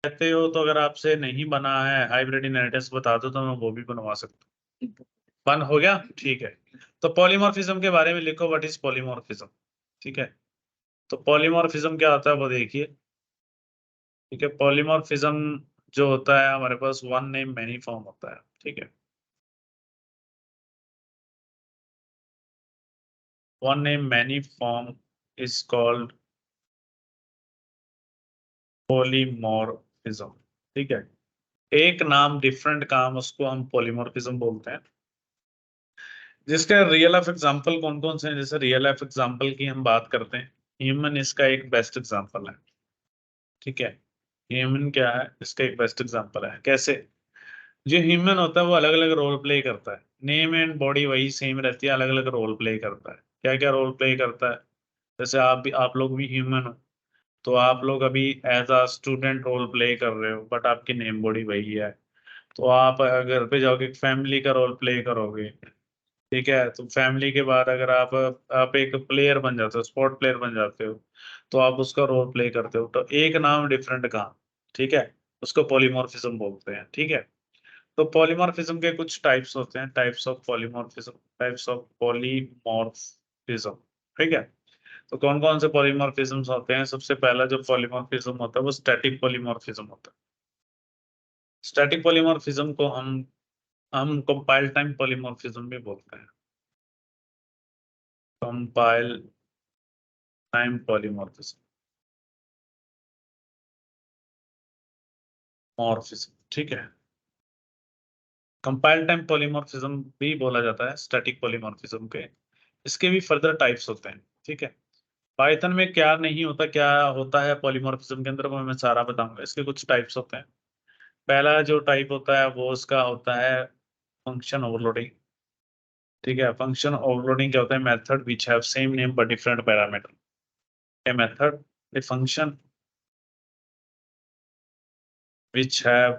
कहते हो तो अगर आपसे नहीं बना है हाइब्रिड इनहेरिटेंस बता दो तो मैं वो भी बनवा सकता हूँ। बन हो गया, ठीक है। तो पॉलीमॉर्फिज्म के बारे में लिखो, व्हाट इज पॉलीमॉर्फिज्म। ठीक है, तो पॉलीमॉर्फिज्म क्या होता है वो देखिए। ठीक है, पॉलीमॉर्फिज्म जो होता है हमारे पास वन नेम मैनी फॉर्म होता है। ठीक है, one name many form is called polymorphism. ठीक है, एक नाम डिफरेंट काम, उसको हम पॉलीमॉर्फिज्म बोलते हैं। जिसका रियल लाइफ एग्जांपल कौन कौन से हैं, जैसे रियल लाइफ एग्जांपल की हम बात करते हैं, ह्यूमन इसका एक बेस्ट एग्जांपल है। ठीक है, ह्यूमन क्या है, इसका एक बेस्ट एग्जांपल है। कैसे? जो ह्यूमन होता है वो अलग अलग रोल प्ले करता है, नेम एंड बॉडी वही सेम रहती है, अलग अलग रोल प्ले करता है। क्या क्या रोल प्ले करता है? जैसे आप लोग भी ह्यूमन हो, तो आप लोग अभी as a student role play कर रहे हो, बट आपकी नेम बॉडी वही है। तो आप घर पे जाओगे फैमिली का रोल प्ले करोगे। ठीक है, तो फैमिली के बाद अगर आप एक प्लेयर बन जाते हो, स्पोर्ट प्लेयर बन जाते हो, तो आप उसका रोल प्ले करते हो। तो एक नाम डिफरेंट काम। ठीक है, उसको पॉलीमॉर्फिज्म बोलते हैं। ठीक है, तो पॉलीमॉर्फिज्म के कुछ टाइप्स होते हैं, types of polymorphism, types of polymorphism. ठीक है, तो कौन कौन से पॉलीमॉर्फिज्म होते हैं? सबसे पहला जो पॉलीमॉर्फिज्म होता है वो स्टैटिक पॉलीमॉर्फिज्म होता है। स्टैटिक पॉलीमॉर्फिज्म को हम कंपाइल टाइम पॉलीमॉर्फिज्म भी बोलते हैं। Compile time polymorphism, morphism. ठीक है, कंपाइल टाइम पॉलीमॉर्फिज्म भी बोला जाता है स्टैटिक पॉलीमॉर्फिज्म के। इसके भी फर्दर टाइप्स होते हैं। ठीक है, पाइथन में क्या नहीं होता, क्या होता है पॉलीमॉर्फिज्म के अंदर, वो मैं सारा बताऊंगा। इसके कुछ टाइप्स होते हैं। पहला जो टाइप होता है वो उसका होता है फंक्शन ओवरलोडिंग। ठीक है, फंक्शन ओवरलोडिंग क्या होता है? Method which have same name but different parameter. A method, a function which have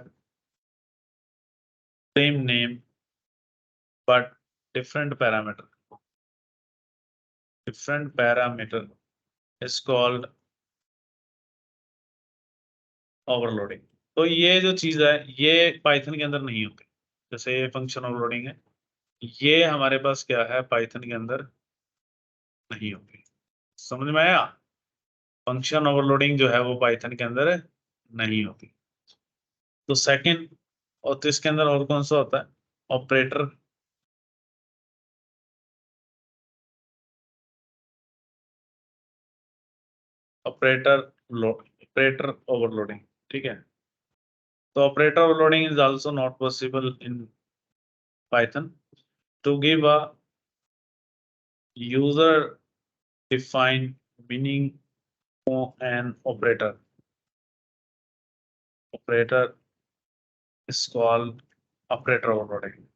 same name but different parameter, different parameter is called overloading। तो ये जो चीज है ये पाइथन के अंदर नहीं होती। जैसे ये फंक्शन ओवरलोडिंग है, ये हमारे पास क्या है, पाइथन के अंदर नहीं होती। समझ में आया? फंक्शन ओवरलोडिंग जो है वो पाइथन के अंदर नहीं होती। तो सेकंड, और तो इसके अंदर और कौन सा होता है? Operator, operator operator overloading. ठीक है, तो operator overloading is also not possible in Python to give a user defined meaning for an operator. Operator is called operator overloading।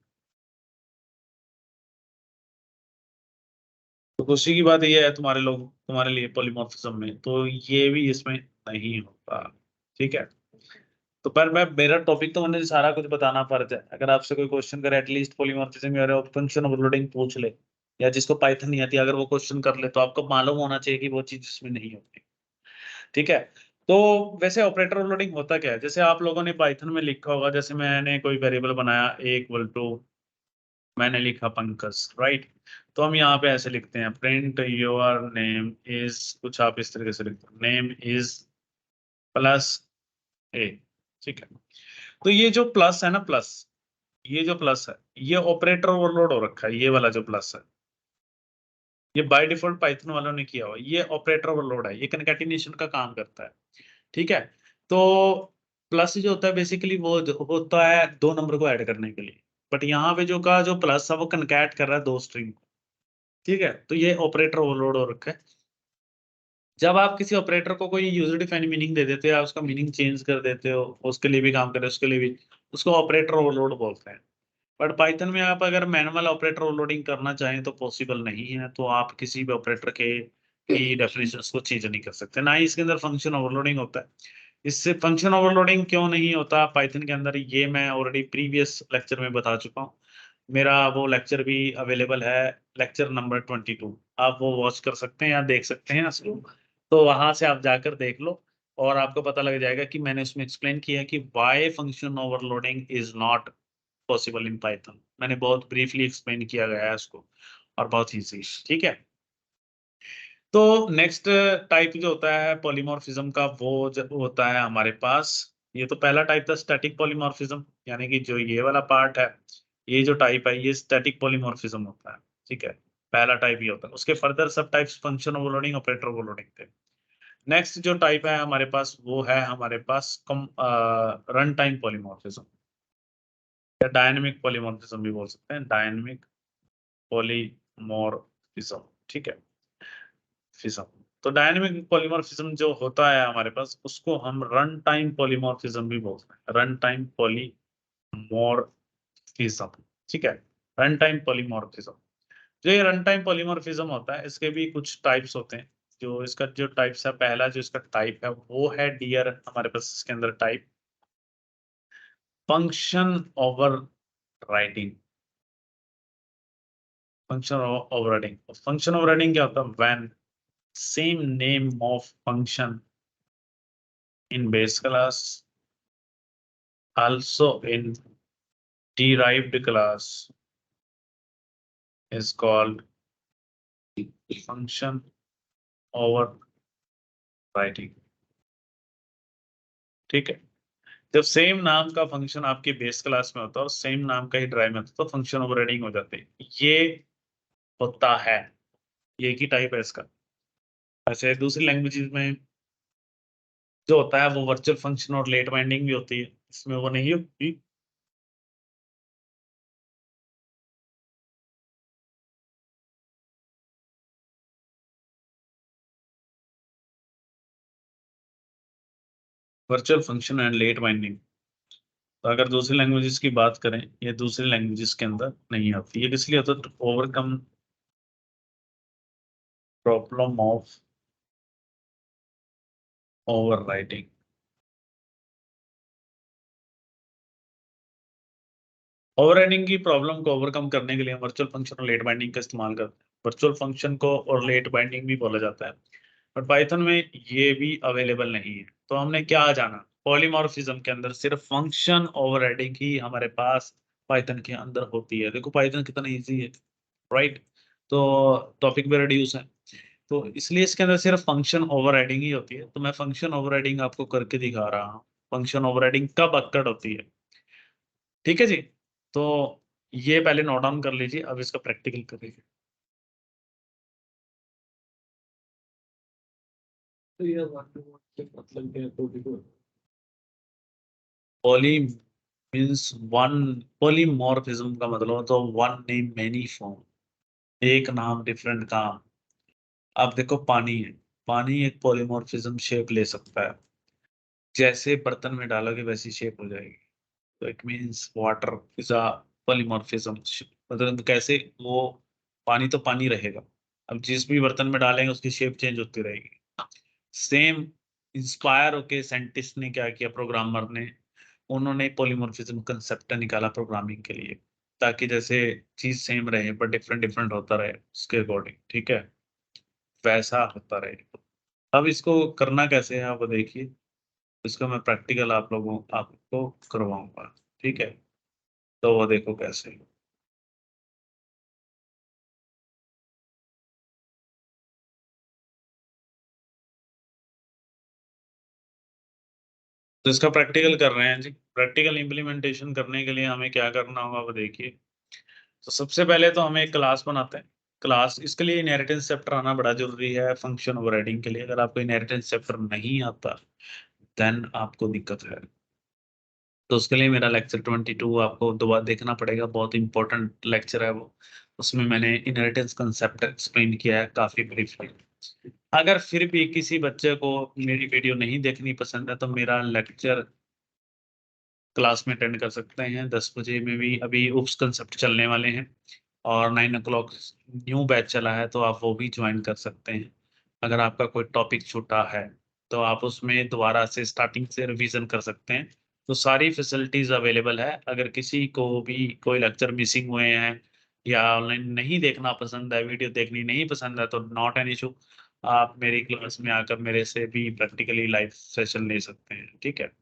तो खुशी की बात यह है तुम्हारे लिए पॉलीमॉर्फिज्म में तो ये भी इसमें नहीं होता। ठीक है, तो पर मैं मेरा टॉपिक तो मैंने सारा कुछ बताना फर्ज है। अगर आपसे कोई क्वेश्चन करे एटलीस्ट पॉलीमॉर्फिज्म या फंक्शन ओवरलोडिंग पूछ ले, या जिसको पाइथन नहीं आती अगर वो क्वेश्चन कर ले, तो आपको मालूम होना चाहिए कि वो चीज इसमें नहीं होती। ठीक है, तो वैसे ऑपरेटर ओवरलोडिंग होता क्या है? जैसे आप लोगों ने पाइथन में लिखा होगा, जैसे मैंने कोई वेरिएबल बनाया ए इक्वल टू, मैंने लिखा पंकज, राइट। तो हम यहाँ पे ऐसे लिखते हैं प्रिंट योर नेम इज, कुछ आप इस तरीके से लिखते हो, नेम इज प्लस ए। ठीक है, तो ये जो प्लस है ना, प्लस, ये जो प्लस है ये ऑपरेटर ओवरलोड हो रखा है। ये वाला जो प्लस है ये बाय डिफॉल्ट पाइथन वालों ने किया हुआ, ये ऑपरेटर ओवरलोड है, ये कनकैटिनेशन का काम करता है। ठीक है, तो प्लस जो होता है बेसिकली वो होता है दो नंबर को ऐड करने के लिए, बट यहाँ पे जो प्लस है वो कनकैट कर रहा है दो स्ट्रिंग को। ठीक है, तो ये ऑपरेटर ओवरलोड हो रखा है। जब आप किसी ऑपरेटर को कोई यूजर डिफाइंड मीनिंग दे देते हो या उसका मीनिंग चेंज कर देते हो, उसके लिए भी काम करे उसके लिए भी, उसको ऑपरेटर ओवरलोड बोलते हैं। बट पाइथन में आप अगर मैनुअल ऑपरेटर ओवरलोडिंग करना चाहें तो पॉसिबल नहीं है, तो आप किसी भी ऑपरेटर के की डेफिनेशन को चेंज नहीं कर सकते, ना ही इसके अंदर फंक्शन ओवरलोडिंग होता है। इससे फंक्शन ओवरलोडिंग क्यों नहीं होता पाइथन के अंदर, ये मैं ऑलरेडी प्रीवियस लेक्चर में बता चुका हूँ। मेरा वो लेक्चर भी अवेलेबल है, लेक्चर नंबर 22। आप वो वॉच कर सकते हैं या देख सकते हैं इसको, तो वहां से आप जाकर देख लो। और आपको पता लग जाएगा कि मैंने उसमें एक्सप्लेन किया कि why function overloading is not possible in Python. मैंने बहुत ब्रीफली एक्सप्लेन किया गया है उसको, और बहुत इजी, ठीक है। तो नेक्स्ट टाइप जो होता है पॉलीमॉर्फिज्म का, वो होता है हमारे पास, ये तो पहला टाइप था स्टैटिक पॉलीमॉर्फिज्म, यानी कि जो ये वाला पार्ट है, ये जो टाइप है ये स्टैटिक पॉलीमॉर्फिज्म होता है, ठीक है। पहला टाइप ये होता है, उसके फर्दर सब types function overloading, operator overloading थे। नेक्स्ट जो टाइप है हमारे पास, वो है हमारे पास रन टाइम पॉलीमॉर्फिज्म, या डायनेमिक पॉलीमॉर्फिज्म भी बोल सकते हैं, डायनेमिक पॉलीमॉर्फिज्म, ठीक है, फिज्म। तो डायनेमिक पॉलीमॉर्फिज्म जो होता है हमारे पास, उसको हम रन टाइम पॉलीमॉर्फिज्म भी बोलते हैं, रन टाइम पॉलीमॉर्फिज्म, ठीक है, रन टाइम पॉलीमॉर्फिज्म। जो ये रन टाइम पॉलीमॉर्फिज्म होता है, इसके भी कुछ टाइप्स होते हैं। जो इसका जो टाइप्स है, पहला जो इसका टाइप है वो है डियर, हमारे पास इसके अंदर type function over writing. Function overriding, function overriding क्या होता है? When same name of function in base class, also in derived class, is called function overriding, ठीक है। जब सेम नाम का फंक्शन आपकी बेस क्लास में होता है और सेम नाम का ही ड्राइव में होता है, तो फंक्शन ओवरराइडिंग हो जाती है, ये होता है, ये की टाइप है इसका। ऐसे दूसरी लैंग्वेजेस में जो होता है वो वर्चुअल फंक्शन और लेट बाइंडिंग भी होती है, इसमें वो नहीं होती। Virtual function and let binding, तो अगर दूसरी लैंग्वेजेस की बात करें, ये दूसरी लैंग्वेजेस के अंदर नहीं आती है, इसलिए होता है to overcome problem of overwriting. Overriding की प्रॉब्लम को ओवरकम करने के लिए वर्चुअल फंक्शन और लेट बाइंडिंग का इस्तेमाल करते हैं। वर्चुअल फंक्शन को और लेट बाइंडिंग भी बोला जाता है, बट पाइथन में ये भी अवेलेबल नहीं है। तो हमने क्या जाना, पॉलीमॉर्फिज्म के अंदर सिर्फ फंक्शन ओवरराइडिंग ही हमारे पास पाइथन के अंदर होती है। देखो पाइथन कितना इजी है, राइट। तो टॉपिक भी रिड्यूस है, तो इसलिए इसके अंदर सिर्फ फंक्शन ओवरराइडिंग ही होती है। तो मैं फंक्शन ओवरराइडिंग आपको करके दिखा रहा हूँ, फंक्शन ओवरराइडिंग कब अक्कड़ होती है, ठीक है जी। तो ये पहले नोट डाउन कर लीजिए, अब इसका प्रैक्टिकल करिए। तो ये मतलब क्या है? पॉली मीन्स वन, पॉलीमॉर्फिज्म का मतलब तो वन नेम मैनी फॉर्म, एक नाम डिफरेंट काम। आप देखो पानी है, पानी एक पॉलीमॉर्फिज्म शेप ले सकता है, जैसे बर्तन में डालोगे वैसी शेप हो जाएगी। तो it means water is a polymorphism, मतलब कैसे वो, पानी तो पानी रहेगा, अब जिस भी बर्तन में डालेंगे उसकी शेप चेंज होती रहेगी। सेम इंस्पायर होके साइंटिस्ट ने क्या किया, प्रोग्रामर ने, उन्होंने पॉलीमॉर्फिज्म कंसेप्ट निकाला प्रोग्रामिंग के लिए, ताकि जैसे चीज सेम रहे पर डिफरेंट डिफरेंट होता रहे उसके अकॉर्डिंग, ठीक है, वैसा होता रहे। अब इसको करना कैसे है आप देखिए, इसका मैं प्रैक्टिकल आप लोगों आपको करवाऊंगा, ठीक है। तो वो देखो कैसे। तो इसका प्रैक्टिकल कर रहे हैं जी, प्रैक्टिकल इम्प्लीमेंटेशन करने के लिए हमें क्या करना होगा वो देखिए। तो सबसे पहले तो हमें एक क्लास बनाते हैं। क्लास, इसके लिए इनहेरिटेंस चैप्टर आना बड़ा जरूरी है फंक्शन ओवरराइडिंग के लिए। अगर आपको इनहेरिटेंस चैप्टर नहीं आता देन आपको दिक्कत है। तो उसके लिए मेरा लेक्चर 22 आपको दोबारा देखना पड़ेगा, बहुत इंपॉर्टेंट लेक्चर है वो। उसमें मैंने इनहेरिटेंस कंसेप्ट एक्सप्लेन किया है काफी ब्रीफली। अगर फिर भी किसी बच्चे को मेरी वीडियो नहीं देखनी पसंद है, तो मेरा लेक्चर क्लास में अटेंड कर सकते हैं 10 बजे में भी, अभी उप्स कंसेप्ट चलने वाले हैं, और 9 o'clock न्यू बैच चला है, तो आप वो भी ज्वाइन कर सकते हैं। अगर आपका कोई टॉपिक छूटा है तो आप उसमें दोबारा से स्टार्टिंग से रिवीजन कर सकते हैं। तो सारी फैसिलिटीज अवेलेबल है। अगर किसी को भी कोई लेक्चर मिसिंग हुए हैं या ऑनलाइन नहीं देखना पसंद है, वीडियो देखनी नहीं पसंद है, तो नॉट एन इशू, आप मेरी क्लास में आकर मेरे से भी प्रैक्टिकली लाइव सेशन ले सकते हैं, ठीक है,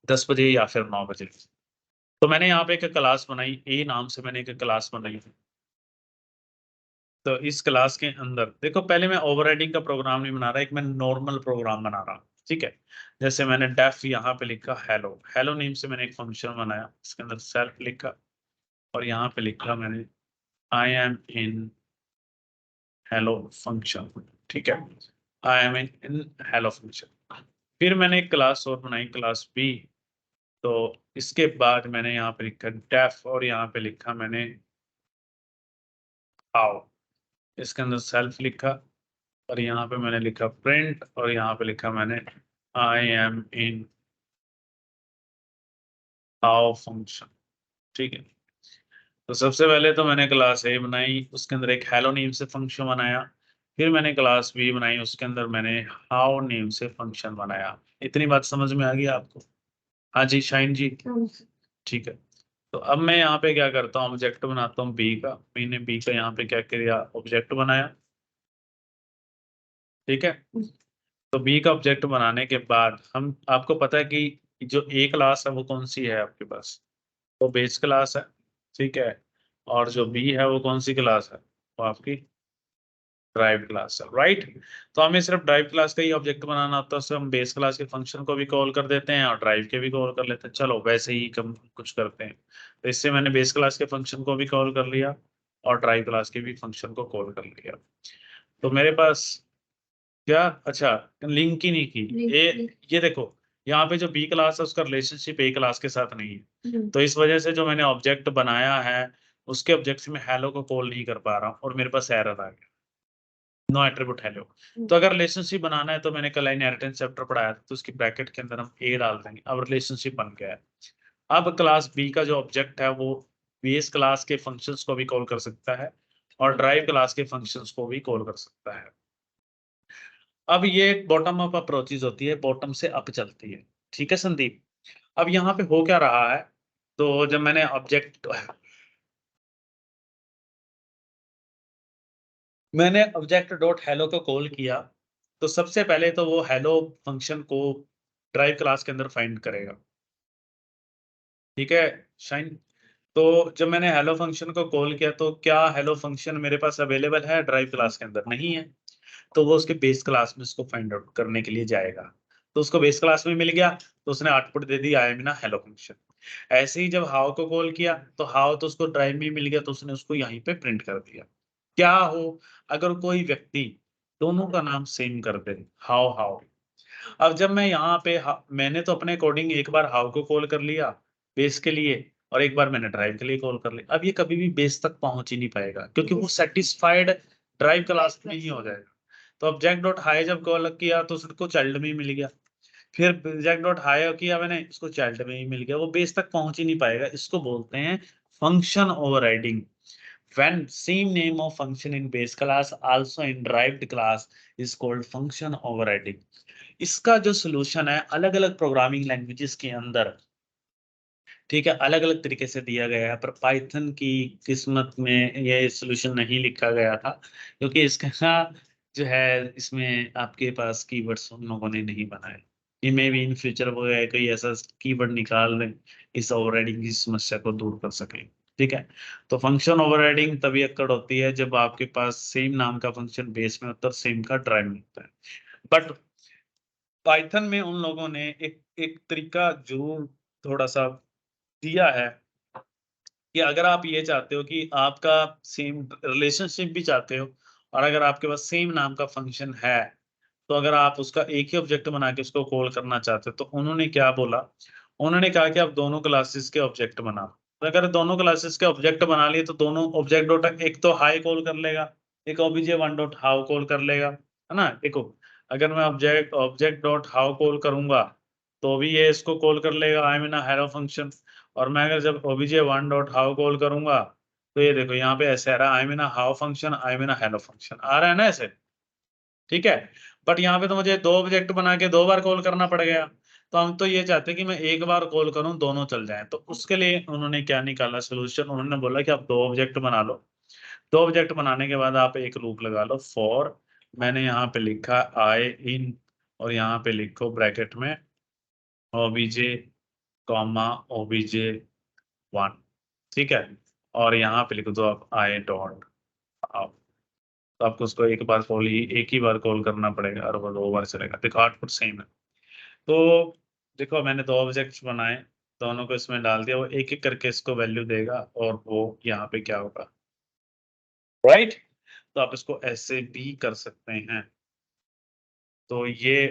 10 बजे या फिर 9 बजे। तो मैंने यहाँ पे एक क्लास बनाई, ए नाम से मैंने एक क्लास बनाई। तो इस क्लास के अंदर देखो, पहले मैं ओवरराइडिंग का प्रोग्राम नहीं बना रहा, एक मैं नॉर्मल प्रोग्राम बना रहा हूँ, ठीक है। जैसे मैंने डेफ यहाँ पे लिखा हेलो, हेलो नेम से मैंने एक फंक्शन बनाया, इसके अंदर सेल्फ लिखा और यहाँ पे लिखा मैंने आई एम इन हेलो फंक्शन, ठीक है, I am in hello function. फिर मैंने एक क्लास और बनाई, क्लास बी। तो इसके बाद मैंने यहाँ पे लिखा डेफ और यहाँ पे लिखा मैंने हाउ, इसके अंदर सेल्फ लिखा और यहाँ पे मैंने लिखा प्रिंट और यहाँ पे लिखा मैंने आई एम इन हाउ फंक्शन, ठीक है। तो सबसे पहले तो मैंने क्लास ए बनाई, उसके अंदर एक हेलो नेम से फंक्शन बनाया। फिर मैंने क्लास बी बनाई, उसके अंदर मैंने हाउ नेम से फंक्शन बनाया। इतनी बात समझ में आ गई आपको? हाँ जी शाइन जी, ठीक है। तो अब मैं यहाँ पे क्या करता हूँ, ऑब्जेक्ट बनाता हूँ बी का। मैंने बी का यहाँ पे क्या किया, ऑब्जेक्ट बनाया, ठीक है। तो बी का ऑब्जेक्ट बनाने के बाद हम, आपको पता है कि जो ए क्लास है वो कौन सी है आपके पास, वो बेस क्लास है, ठीक है। और जो बी है वो कौन सी क्लास है, वो आपकी ड्राइव क्लास है, राइट। तो हमें सिर्फ ड्राइव क्लास का ही ऑब्जेक्ट बनाना होता है, उससे हम बेस क्लास के फंक्शन को भी कॉल कर देते हैं और ड्राइव के भी कॉल कर लेते हैं। चलो वैसे ही कम कुछ करते हैं। तो इससे मैंने बेस क्लास के फंक्शन को भी कॉल कर लिया और ड्राइव क्लास के भी फंक्शन को कॉल कर लिया। तो मेरे पास क्या, अच्छा, लिंक ही नहीं की ये देखो, यहाँ पे जो बी क्लास है उसका रिलेशनशिप ए क्लास के साथ नहीं है। तो इस वजह से जो मैंने ऑब्जेक्ट बनाया है उसके ऑब्जेक्ट से मैं हेलो को कॉल नहीं कर पा रहा हूँ और मेरे पास एरर आ गया, नो एट्रीब्यूट हेलो। तो अगर रिलेशनशिप बनाना है, तो मैंने कल इनहेरिटेंस चैप्टर पढ़ाया था, तो उसकी ब्रैकेट के अंदर हम ए डाल देंगे। अब रिलेशनशिप बन गया है। अब क्लास बी का जो ऑब्जेक्ट है वो बेस क्लास के फंक्शंस को भी कॉल कर सकता है और ड्राइव क्लास के फंक्शंस को भी कॉल कर सकता है। अब ये बॉटम अप अप्रोचेज होती है, बॉटम से अप चलती है, ठीक है संदीप। अब यहाँ पे हो क्या रहा है, तो जब मैंने ऑब्जेक्ट डॉट हेलो को कॉल किया, तो सबसे पहले तो वो हेलो फंक्शन को ड्राइव क्लास के अंदर फाइंड करेगा, ठीक है शाइन। तो जब मैंने हेलो फंक्शन को कॉल किया, तो क्या हेलो फंक्शन मेरे पास अवेलेबल है ड्राइव क्लास के अंदर? नहीं है। तो वो उसके बेस क्लास में उसको फाइंड आउट करने के लिए जाएगा। तो उसको बेस क्लास में मिल गया, तो उसने output they the I am in hello function. ऐसे ही जब हाउ को कॉल किया, तो हाउ तो उसको ड्राइव में मिल गया, तो उसने उसको यहीं पे प्रिंट कर दिया। क्या हो, अगर कोई व्यक्ति दोनों का नाम सेम कर दे, हाउ हाउ। अब जब मैं यहाँ पे मैंने तो अपने अकॉर्डिंग एक बार हाउ को कॉल कर लिया बेस के लिए और एक बार मैंने ड्राइव के लिए कॉल कर लिया। अब ये कभी भी बेस तक पहुंच ही नहीं पाएगा, क्योंकि वो सेटिस्फाइड ड्राइव क्लास में ही हो जाएगा। तो ऑब्जेक्ट डॉट हाई जब कॉल किया तो उसको चाइल्ड में ही मिल गया। फिर ऑब्जेक्ट डॉट हाई किया मैंने, इसको चाइल्ड में ही मिल गया, वो बेस तक पहुंच ही नहीं पाएगा। इसको बोलते हैं function overriding. When same name of function in base class also in derived class is called function overriding। इसका जो सोल्यूशन है अलग अलग प्रोग्रामिंग लैंग्वेजेस के अंदर, ठीक है, अलग अलग तरीके से दिया गया है, पर पाइथन की किस्मत में ये सोल्यूशन नहीं लिखा गया था, क्योंकि इसका जो है इसमें आपके पास कीवर्ड्स उन लोगों ने नहीं बनाए। ये मे भी इन फ्यूचर वो है कोई ऐसा कीवर्ड निकाल दें इस ओवरराइडिंग की समस्या को दूर कर सके, ठीक है। तो फंक्शन ओवरराइडिंग तभी अक्कड़ होती है जब आपके पास सेम नाम का फंक्शन बेस में होता है, सेम का ड्राइव में होता है। बट पाइथन में उन लोगों ने एक एक तरीका जरूर थोड़ा सा दिया है कि अगर आप ये चाहते हो कि आपका सेम रिलेशनशिप भी चाहते हो और अगर आपके पास सेम नाम का फंक्शन है, तो अगर आप उसका एक ही ऑब्जेक्ट बना के उसको कॉल करना चाहते हो, तो उन्होंने क्या बोला, उन्होंने कहा कि आप दोनों क्लासेस के ऑब्जेक्ट बनाओ। तो अगर दोनों क्लासेस के ऑब्जेक्ट बना लिए, तो दोनों ऑब्जेक्ट डॉट एक तो हाई कॉल कर लेगा, एक OBJ one dot how call कर लेगा, है ना। देखो, अगर मैं object object dot how call करूंगा, तो भी ये इसको कॉल कर लेगा आई मीन हेलो फंक्शन। और मैं अगर जब OBJ one dot how call करूंगा, तो ये देखो यहाँ पे ऐसे आ रहा है I mean how function, I mean hello function आ रहा है ना ऐसे, ठीक है। बट यहाँ पे तो मुझे दो ऑब्जेक्ट बना के दो बार कॉल करना पड़ गया। तो हम तो ये चाहते हैं कि मैं एक बार कॉल करूं दोनों चल जाएं। तो उसके लिए उन्होंने क्या निकाला सोल्यूशन, उन्होंने बोला कि आप दो ऑब्जेक्ट बना लो। दो ऑब्जेक्ट बनाने के बाद आप एक लूप लगा लो फॉर मैंने यहाँ पे लिखा आई इन और यहाँ पे लिखो ब्रैकेट में ओबीजे कॉमा ओबीजे 1, ठीक है, और यहाँ पे लिख दो आप आई डॉट आप, तो आपको उसको एक ही बार कॉल करना पड़ेगा और वो 2 बार चलेगा। देखो आउटपुट सेम है। तो देखो मैंने 2 ऑब्जेक्ट्स बनाए, दोनों को इसमें डाल दिया, वो एक एक करके इसको वैल्यू देगा और वो यहाँ पे क्या होगा, राइट। तो आप इसको ऐसे भी कर सकते हैं। तो ये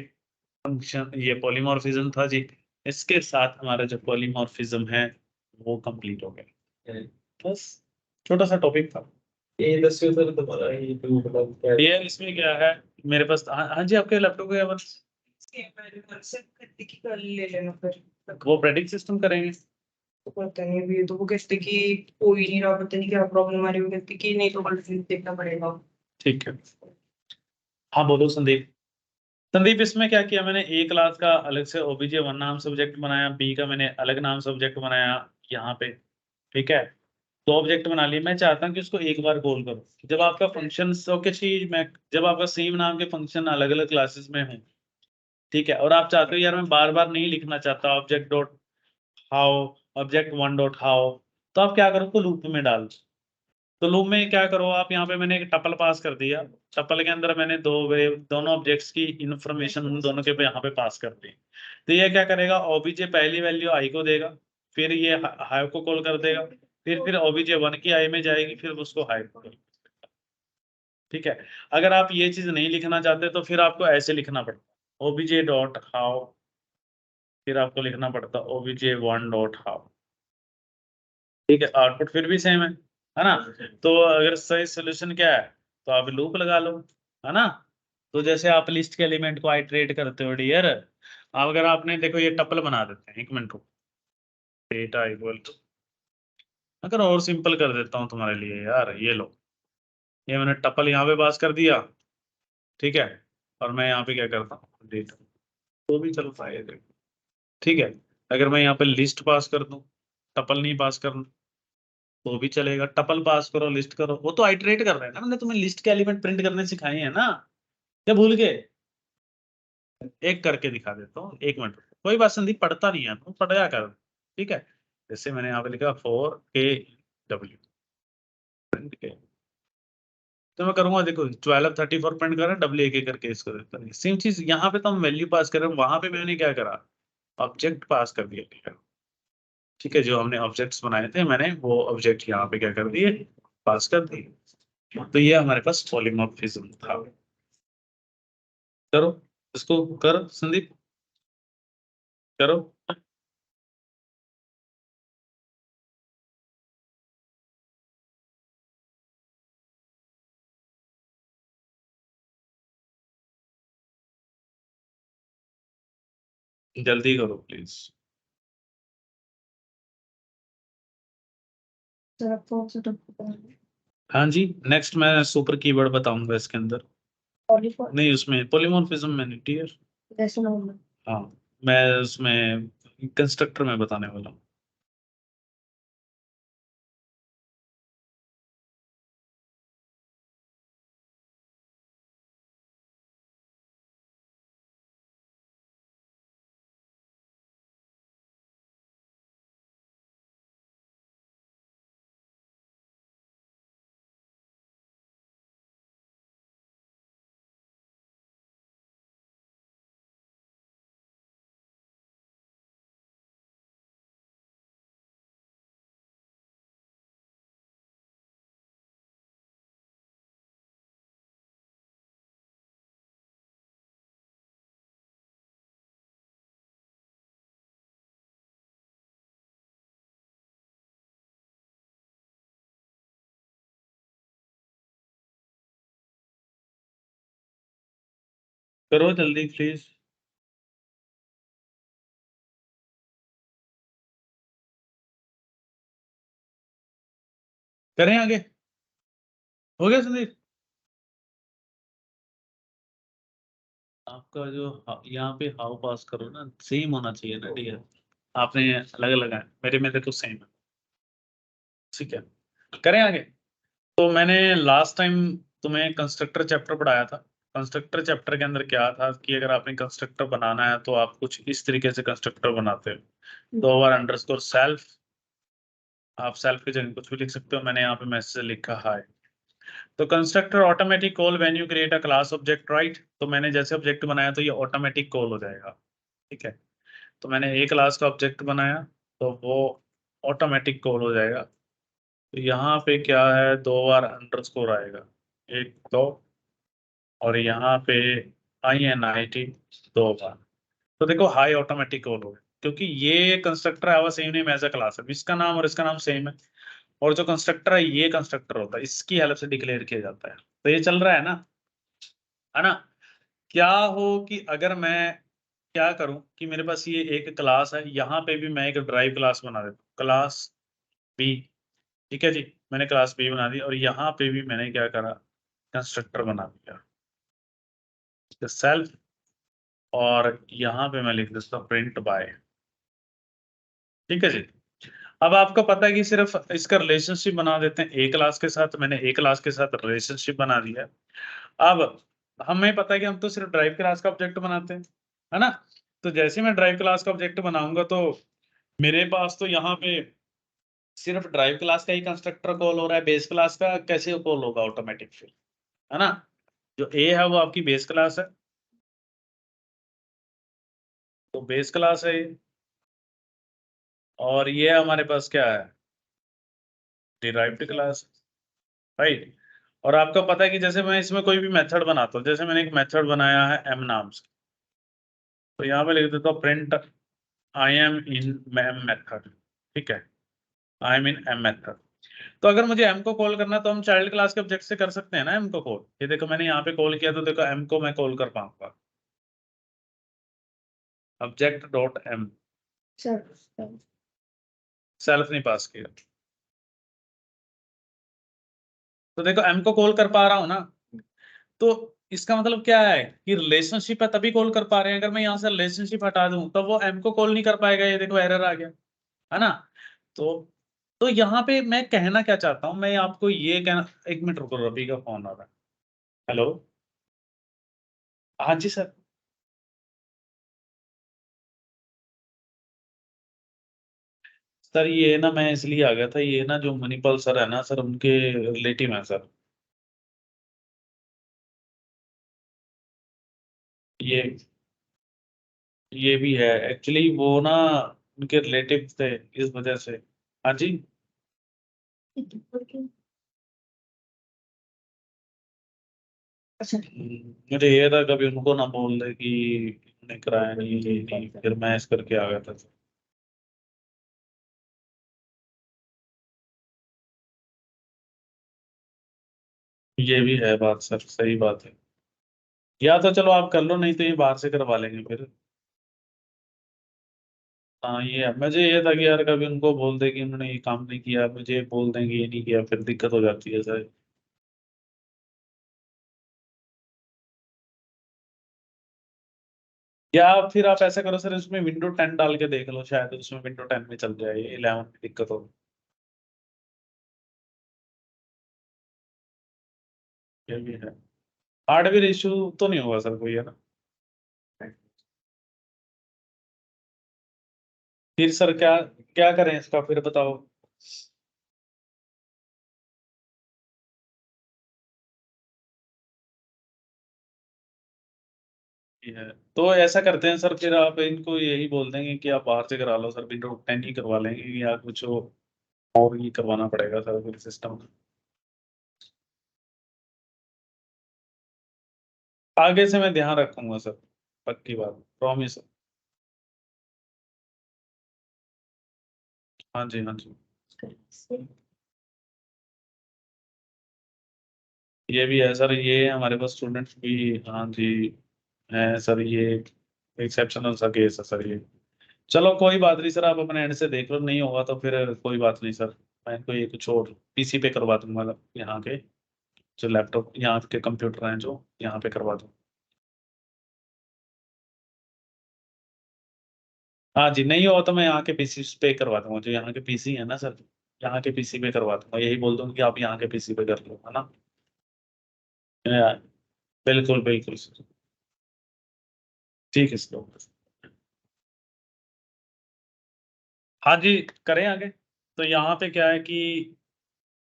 फंक्शन, ये पॉलीमॉर्फिज्म था जी। इसके साथ हमारा जो पॉलीमॉर्फिज्म है वो कंप्लीट हो गया। बस छोटा सा टॉपिक था ये दस्यो सर तुम्हारा ये तो मतलब क्या है? ये। इसमें क्या है मेरे पास, हाँ जी, आपके लैपटॉप का बस कर ले लेना फिर। वो प्रेडिक्ट सिस्टम करेंगे। तो पता नहीं अभी तो वो कहते कि हो ही नहीं रहा, पता नहीं क्या प्रॉब्लम आ रही है, वो कहते कि नहीं तो कल फिर देखना पड़ेगा। ठीक है, हाँ बोलो संदीप। संदीप इसमें क्या किया मैंने, ए क्लास का अलग से ओबीजे 1 नाम सब्जेक्ट बनाया, बी का मैंने अलग नाम सब्जेक्ट बनाया यहाँ पे, ठीक है। 2 ऑब्जेक्ट बना लिए। मैं चाहता हूँ कि उसको एक बार कॉल करो। जब आपका फंक्शन ओके चीज मैं, जब आपका सेम नाम के फंक्शन अलग अलग क्लासेस में हो, ठीक है, और आप चाहते हो यार मैं बार बार नहीं लिखना चाहता object dot how, object 1 dot how, तो आप क्या करो, तो लूप में डाल दो। तो लूप में क्या करो आप, यहाँ पे मैंने एक टपल पास कर दिया, टपल के अंदर मैंने दोनों ऑब्जेक्ट्स की इंफॉर्मेशन उन दोनों के पे यहाँ पे पास कर दी। तो ये क्या करेगा, ओबीजे पहली वैल्यू आई को देगा, फिर ये हाई को कॉल कर देगा, फिर ओबीजे 1 की आई में जाएगी, फिर उसको हाई को call करेगा। ठीक है। अगर आप ये चीज नहीं लिखना चाहते तो फिर आपको ऐसे लिखना पड़ता ओबीजे डॉट हाउ, फिर आपको लिखना पड़ता ओबीजे 1 डॉट हाउ, ठीक है। आउटपुट फिर भी सेम है ना। तो अगर सही सोल्यूशन क्या है, तो आप लूप लगा लो, है ना। तो जैसे आप लिस्ट के एलिमेंट को आइटरेट करते हो डियर, अब अगर आपने देखो ये टपल बना देते हैं, 1 मिनट रुको, डेटा इक्वल टू, अगर और सिंपल कर देता हूँ तुम्हारे लिए यार, ये लो, ये मैंने टपल यहाँ पे पास कर दिया, ठीक है, और मैं यहाँ पे क्या करता हूँ डेटा, तो भी चलता है ये देखो, ठीक है। अगर मैं यहाँ पे लिस्ट पास कर दूं, टपल नहीं पास करना तो भी चलेगा, टपल पास करो लिस्ट करो, वो तो आइटरेट कर रहे हैं ना, मैंने तुम्हें लिस्ट के एलिमेंट प्रिंट करने सिखाए हैं ना, क्या भूल गए। एक करके दिखा देता हूँ, 1 मिनट, कोई बात संदीप, पढ़ता नहीं है तुम पढ़ाया कर, ठीक है। जैसे मैंने यहाँ पे लिखा 4KW प्रिंट के, तो मैं करूंगा देखो 1234 प्रिंट कर रहा है, डब्ल्यू एक एक करके इसको देता है। सेम चीज यहाँ पे तो हम वैल्यू पास कर रहे हैं, वहां पे मैंने क्या करा, ऑब्जेक्ट पास कर दिया, ठीक है। जो हमने ऑब्जेक्ट्स बनाए थे मैंने वो ऑब्जेक्ट यहाँ पे क्या कर दिए, पास कर दिए। तो ये हमारे पास पॉलीमॉर्फिज्म था। करो इसको, करो संदीप, करो। जल्दी करो प्लीज। सर आप कौन सा टॉपिक हाँ जी, नेक्स्ट मैं सुपर कीवर्ड बताऊंगा इसके अंदर, पॉलीफॉन नहीं उसमें पॉलीमॉर्फिज्म मैंने टीयर, जैसे नाम है? हाँ मैं उसमें कंस्ट्रक्टर में बताने वाला हूँ। करो जल्दी प्लीज। करें आगे, हो गया संदीप। आपका जो यहाँ पे हाउ पास करो ना, सेम होना चाहिए ना डियर, आपने अलग अलग है, मेरे में देखो सेम है, ठीक है। करें आगे। तो मैंने लास्ट टाइम तुम्हें कंस्ट्रक्टर चैप्टर पढ़ाया था, कंस्ट्रक्टर चैप्टर के अंदर क्या था कि अगर आपने कंस्ट्रक्टर बनाना है तो आप कुछ इस तरीके से कंस्ट्रक्टर बनाते हो, 2 बार अंडरस्कोर सेल्फ, आप सेल्फ की जगह कुछ भी लिख सकते हो, मैंने यहाँ पे मैसेज लिखा हाय। तो constructor automatic call when you create a class object, right. तो मैंने जैसे ऑब्जेक्ट बनाया तो ये ऑटोमेटिक कॉल हो जाएगा, ठीक है। तो मैंने एक क्लास का ऑब्जेक्ट बनाया तो वो ऑटोमेटिक कॉल हो जाएगा। तो यहाँ पे क्या है, 2 बार अंडरस्कोर आएगा, 1 2, और यहाँ पे INIT 2 बार। तो देखो हाई ऑटोमेटिक कॉल हो गया, क्योंकि ये कंस्ट्रक्टर है same name as a class है, इसका नाम और इसका नाम सेम है, और जो कंस्ट्रक्टर है ये कंस्ट्रक्टर होता है, इसकी हेल्प से डिक्लेयर किया जाता है। तो ये चल रहा है ना। क्या हो कि अगर मैं क्या करूं कि मेरे पास ये एक क्लास है, यहाँ पे भी मैं एक ड्राइव क्लास बना देता हूँ, क्लास बी, ठीक है जी। मैंने क्लास बी बना दी और यहाँ पे भी मैंने क्या करा, कंस्ट्रक्टर बना दिया सेल्फ, और यहाँ पे मैं लिख देता हूँ प्रिंट बाय, ठीक है जी। अब आपको पता है कि सिर्फ इसका रिलेशनशिप बना देते हैं ए क्लास के साथ, मैंने ए क्लास के साथ रिलेशनशिप बना दिया है। अब हमें पता है कि हम तो सिर्फ ड्राइव क्लास का ऑब्जेक्ट बनाते हैं, है ना। तो जैसे मैं ड्राइव क्लास का ऑब्जेक्ट बनाऊंगा तो मेरे पास तो यहाँ पे सिर्फ ड्राइव क्लास का ही कंस्ट्रक्टर कॉल हो रहा है, बेस क्लास का कैसे कॉल होगा ऑटोमेटिक फिर, है ना। जो ए है वो आपकी बेस क्लास है, तो बेस क्लास है ये, और ये हमारे पास क्या है, डिराइव्ड क्लास, राइट। और आपको पता है कि जैसे मैं इसमें कोई भी मेथड बनाता हूँ, जैसे मैंने एक मेथड बनाया है एम नाम से, तो यहाँ पे लिख देता हूँ print I am in M method, ठीक है, I am in M method. तो अगर मुझे एम को कॉल करना है तो हम चाइल्ड क्लास के ऑब्जेक्ट से कर सकते हैं ना एम को कॉल। ये देखो मैंने यहाँ पे कॉल किया तो देखो एम को मैं कॉल कर पाऊंगा, ऑब्जेक्ट डॉट एम, सेल्फ नहीं पास किया, तो देखो एम को कॉल कर पा रहा हूं ना। तो इसका मतलब क्या है कि रिलेशनशिप है तभी कॉल कर पा रहे हैं, अगर मैं यहाँ से रिलेशनशिप हटा दूं तो वो एम को कॉल नहीं कर पाएगा, ये देखो एरर आ गया, है ना। तो तो यहाँ पे मैं कहना क्या चाहता हूँ, मैं आपको ये कहना, एक मिनट रुको, रवि का फोन आ रहा है। हेलो, हाँ जी सर। सर ये ना मैं इसलिए आ गया था, ये ना जो मणिपाल सर है ना सर, उनके रिलेटिव है सर, ये ये भी है एक्चुअली, वो ना उनके रिलेटिव थे, इस वजह से। हाँ जी। मुझे ये था कभी उनको ना बोल दे कि उन्होंने कराया नहीं, ये नहीं, फिर मैं इस करके आ गया था। ये भी है बात सर, सही बात है। या तो चलो आप कर लो, नहीं तो ये बाहर से करवा लेंगे फिर। हाँ ये मुझे ये था कि यार कभी उनको बोल दे कि उन्होंने ये काम नहीं किया, मुझे बोल देंगे ये नहीं किया, फिर दिक्कत हो जाती है सर। या फिर आप ऐसा करो सर, इसमें विंडो 10 डाल के देख लो, शायद उसमें विंडो 10 में चल जाए, ये 11 में दिक्कत हो। ये भी है, हार्डवेयर इशू तो नहीं होगा सर कोई, है ना। फिर सर क्या क्या करें इसका, फिर बताओ। ये है, तो ऐसा करते हैं सर, फिर आप इनको यही बोल देंगे कि आप बाहर से करा लो सर, विंडो 10 ही करवा लेंगे या कुछ और ही करवाना पड़ेगा सर फिर सिस्टम। आगे से मैं ध्यान रखूंगा सर, पक्की बात, प्रॉमिस। हाँ जी, हाँ जी। ये भी है सर, ये हमारे पास स्टूडेंट्स भी, हाँ जी, है सर, ये एक्सेप्शनल सा केस है सर ये। चलो कोई बात नहीं सर, आप अपने एंड से देख लो, नहीं होगा तो फिर कोई बात नहीं सर, मैं इनको ये कुछ और पीसी पे करवा दूंगा, यहाँ के जो लैपटॉप यहाँ के कंप्यूटर हैं जो, यहाँ पे करवा दूँ। हाँ जी, नहीं हो तो मैं यहाँ के पीसी पे करवा दूंगा, जो यहाँ के पीसी है ना सर, यहाँ के पीसी पे करवा दूंगा, यही बोल दूंगा कि आप यहाँ के पीसी पे कर लो, है ना। बिल्कुल बिल्कुल सर, ठीक है सर। हाँ जी, करें आगे। तो यहाँ पे क्या है कि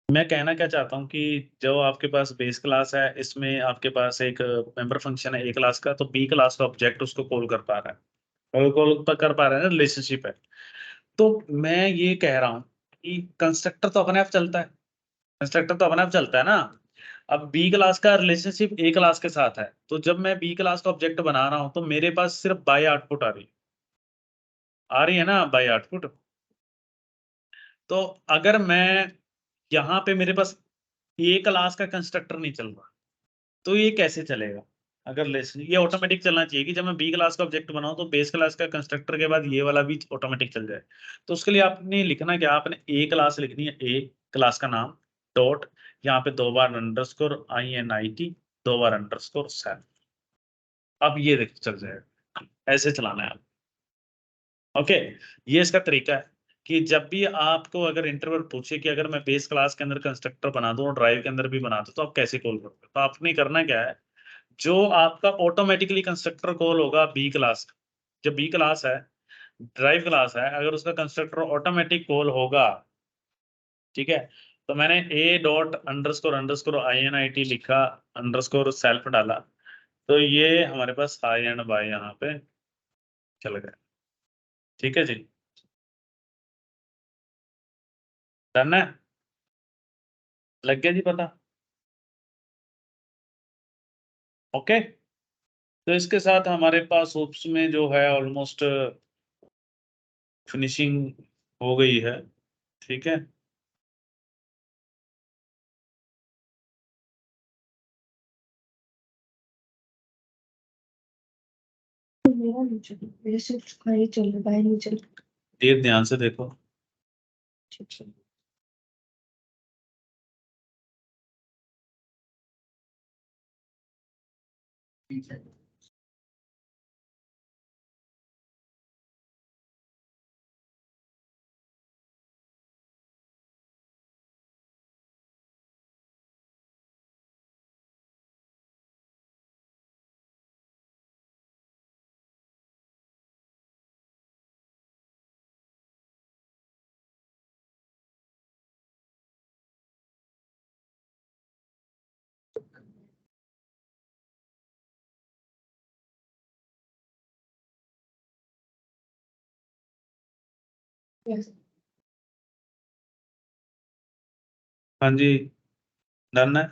मैं कहना क्या चाहता हूँ कि जो आपके पास बेस क्लास है, इसमें आपके पास एक मेंबर फंक्शन है ए क्लास का, तो बी क्लास का ऑब्जेक्ट उसको कॉल कर पा रहा है, कर पा रहा है ना, रिलेशनशिप है। तो मैं ये कह रहा हूँ कि कंस्ट्रक्टर तो अपने आप चलता है, कंस्ट्रक्टर तो अपने आप चलता है ना। अब बी क्लास का रिलेशनशिप ए क्लास के साथ है, तो जब मैं बी क्लास का ऑब्जेक्ट बना रहा हूँ तो मेरे पास सिर्फ बाय आउटपुट आ रही है ना, बाय आउटपुट। तो अगर मैं यहाँ पे मेरे पास ए क्लास का कंस्ट्रक्टर नहीं चल रहा, तो ये कैसे चलेगा? अगर लेसन ये ऑटोमेटिक चलना चाहिए कि जब मैं बी क्लास का ऑब्जेक्ट बनाऊं तो बेस क्लास का कंस्ट्रक्टर के बाद ये वाला भी ऑटोमेटिक चल जाए। तो उसके लिए आपने लिखना क्या, आपने ए क्लास लिखनी है, ए क्लास का नाम डॉट, यहाँ पे 2 बार अंडरस्कोर INIT, 2 बार अंडरस्कोर सेल। अब ये देख चल जाएगा, ऐसे चलाना है आप। ओके, ये इसका तरीका है कि जब भी आपको अगर इंटरव्यूअर पूछे कि अगर मैं बेस क्लास के अंदर कंस्ट्रक्टर बना दूं और ड्राइव के अंदर भी बना दूं तो आप कैसे कॉल करोगे, तो आपने करना क्या है, जो आपका ऑटोमेटिकली कंस्ट्रक्टर कॉल होगा बी क्लास का, जो बी क्लास है, ड्राइव क्लास है, अगर उसका कंस्ट्रक्टर ऑटोमेटिक कॉल होगा, ठीक है, तो मैंने ए डॉट अंडरस्कोर अंडरस्कोर INIT लिखा, अंडरस्कोर सेल्फ डाला, तो ये हमारे पास हाई एंड बाय यहाँ पे चल गया। ठीक है जी, डन है, लग गया जी पता। ओके, तो इसके साथ हमारे पास होप्स में जो है ऑलमोस्ट फिनिशिंग हो गई है। ठीक है, मेरा नहीं चल रहा, मेरे सिर्फ खाली चल रहा, बाहर नहीं चल रहा। ये ध्यान से देखो। ठीक है। Yes. हाँ जी, डन है।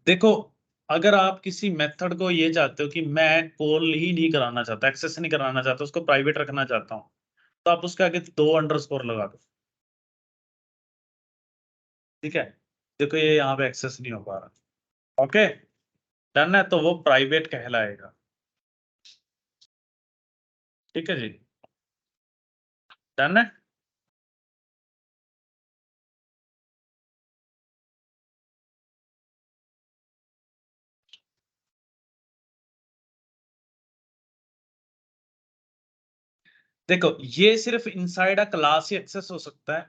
देखो, अगर आप किसी मेथड को ये चाहते हो कि मैं कॉल ही नहीं कराना चाहता, एक्सेस नहीं कराना चाहता, उसको प्राइवेट रखना चाहता हूँ, तो आप उसके आगे 2 अंडरस्कोर लगा दो। ठीक है, देखो ये यहाँ पे एक्सेस नहीं हो पा रहा। ओके, डन है, तो वो प्राइवेट कहलाएगा। ठीक है जी, डन है। देखो, ये सिर्फ इनसाइड अ क्लास ही एक्सेस हो सकता है,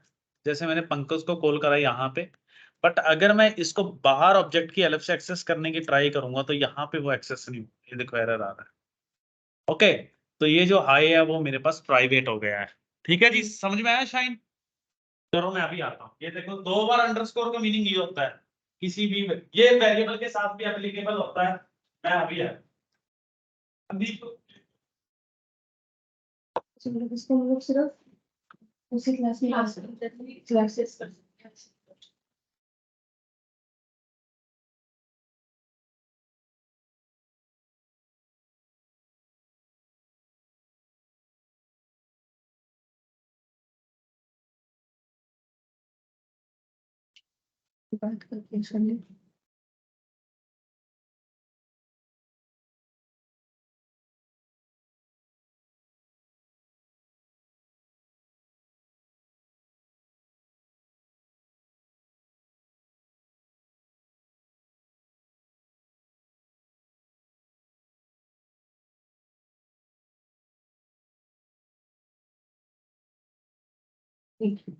जैसे मैंने पंकज को कॉल करा यहाँ पे। बट अगर मैं इसको बाहर ऑब्जेक्ट की हेल्प से एक्सेस करने की ट्राई करूंगा तो यहाँ पे वो एक्सेस नहीं होगा, ये देखो एरर आ रहा है। ओके, तो ये जो हाई है वो मेरे पास प्राइवेट हो गया है। ठीक है जी, समझ में आया शाइन? चलो मैं अभी आता हूँ। ये देखो 2 बार अंडरस्कोर का मीनिंग ये होता है, किसी भी ये वेरिएबल के साथ भी एप्लीकेबल होता है। मैं अभी आया अभी इसको हम लोग सिर्फ उसी क्लास में क्लासेस कर सकते हैं। बात करके सुनिए। ठीक है।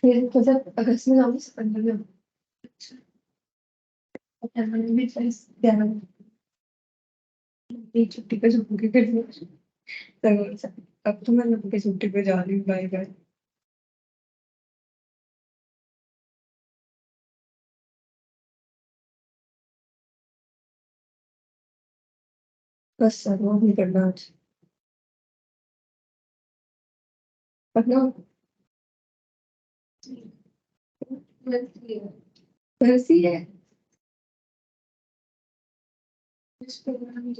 फिर मतलब अगस्त में जाऊंगी, सितंबर में आऊंगी। अच्छा, सितंबर में 11 ये छुट्टी पे जाऊंगी फिर। तो अब तो मैं लंबी छुट्टी पे जा रही हूँ, बाय बाय। बस सर वो नहीं करना आज पढ़ना वैसी है। इस प्रोग्राम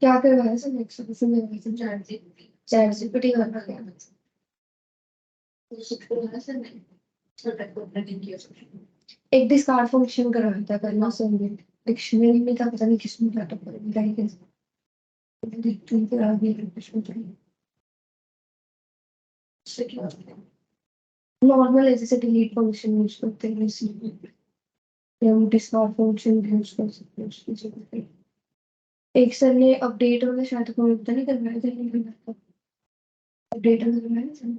क्या करवाया सर नेक्स्ट से चैट जीपीटी करना क्या एक डिस्कार्ड फंक्शन करवाया था करना सर ने डिक्शनरी में था, पता नहीं किसमें डाटा पर मिलाई कैसे देखती हूँ फिर आगे कुछ नॉर्मल है जैसे डिलीट फंक्शन यूज करते हैं वैसे हम डिस्कार्ड फंक्शन यूज कर सकते हैं उसकी जगह पे। एक सर ने अपडेट वाला शायद कोई पता नहीं करवाया था, नहीं करवाया था अपडेट वाला करवाया था।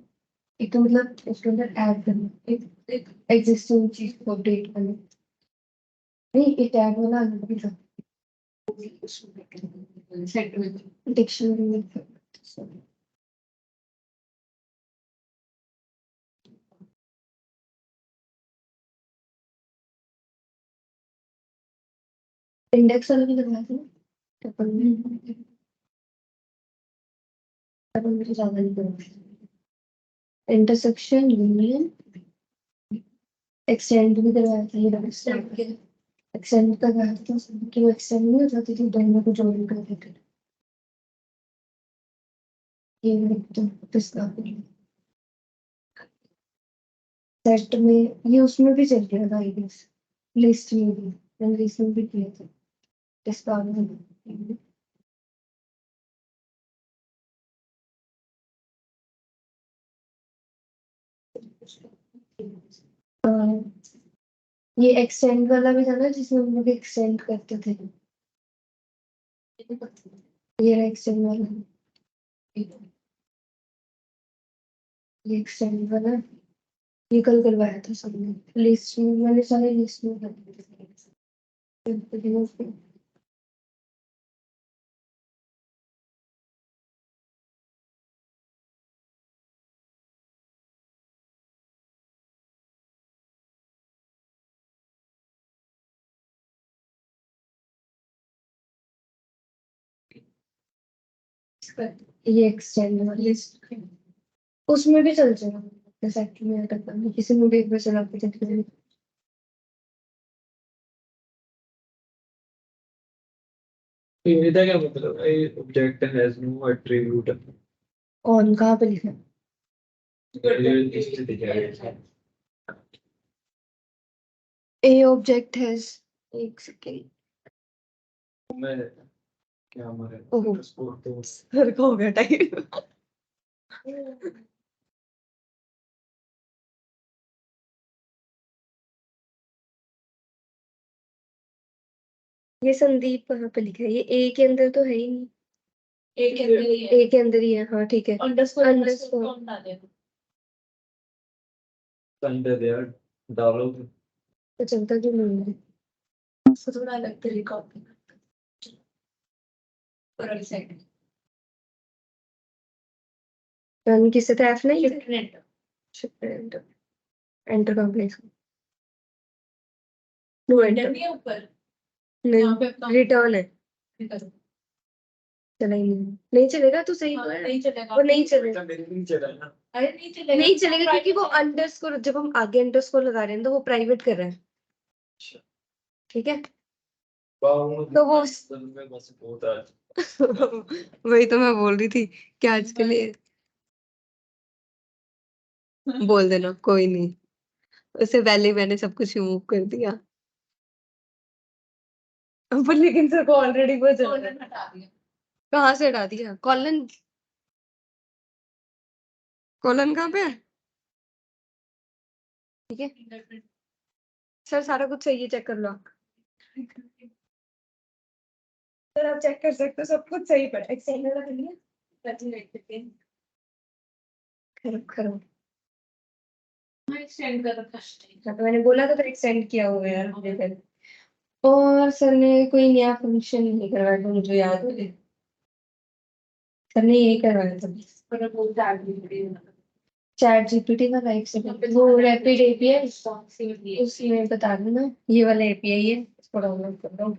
एक तो मतलब उसके अंदर ऐड करना एक एग्जिस्टिंग चीज को अपडेट करना, नहीं एक टैग वाला अलग भी था डिक्शनरी में था। इंडेक्स वाला भी करवाया था ना, अपन मुझे ज्यादा नहीं करवाया। इंटरसेक्शन यूनियन एक्सटेंड भी करवाया था, ये एक्सटेंड करवाया था कि वो एक्सटेंड नहीं हो जाती थी, दोनों को ज्वाइन कर देते थे। ये तो इसका सेट में ये उसमें भी चल गया था आई गेस, लिस्ट में भी मैंने लिस्ट में भी किया था इसका ये एक्सटेंड वाला भी था ना जिसमें हम लोग एक्सटेंड करते थे, ये एक्सटेंड वाला ये एक्सटेंड वाला ये कल करवाया था सबने लिस्ट में, मैंने सारे लिस्ट में कर दिए थे। ये एक्सटेंड वाला लिस्ट उसमें भी चल जाएगा, जैसा कि मैं करता हूँ किसी में भी एक बार चला के देख लेंगे। इसका क्या मतलब है? ये object has no attribute. On कहाँ पे लिखा है? ये दिख रहा है। ए ऑब्जेक्ट हैज, एक सेकेंड, मैं क्या हमारे ओहो। स्पोर्ट तो सर का हो गया टाइम। ये संदीप कहाँ पे लिखा है? ये ए के अंदर तो है ही नहीं। एक के अंदर ही है। ए के अंदर ही है, हाँ ठीक है। अंडरस्कोर अंडरस्कोर कौन डाल देगा? अंडर यार डालो। तो चलता क्यों नहीं है? उसको थोड़ा अलग तरीका होता है। और अलग साइड रन किससे था? F9 से? Shift enter. Shift enter, enter complex, no enter enter नहीं है ऊपर यहाँ पे नहीं, अपना रिटर्न है। करो। चला ही नहीं, नहीं चलेगा तो सही हाँ, तो है। नहीं चलेगा। वो नहीं चलेगा, मेरे भी नहीं चला ना। अरे नहीं चलेगा। नहीं चलेगा क्योंकि वो अंडरस्कोर, जब हम आगे अंडरस्कोर लगा रहे हैं तो वो प्राइवेट कर रहा है, अच्छा ठीक है। बाउंड तो वो में बस बहुत है। वही तो मैं बोल रही थी कि आज के लिए बोल देना, कोई नहीं। उससे पहले ही मैंने सब कुछ रिमूव कर दिया, पर लेकिन सर को ऑलरेडी वो चल रहा है। कॉलम हटा दिया। कहाँ से हटा दिया? कॉलन, कॉलन कहाँ पे है? ठीक है सर, सारा कुछ सही है, चेक कर लो आप। सर आप चेक कर सकते हो, सब कुछ सही पड़ा। एक्सटेंड वाला कर लिया? करो करो। हाँ, एक्सटेंड कर रखा है। हाँ, तो मैंने बोला था एक्सटेंड किया हुआ है यार हमने फिर। और सर ने कोई नया फंक्शन नहीं करवाया था मुझे याद है। सर ने यही करवाया था, पर वो टैग भी नहीं चैट जीपीटी का लाइक से वो रैपिड एपीआई, उसमें बता देना ये वाला एपीआई है, इसको डाउनलोड कर लो,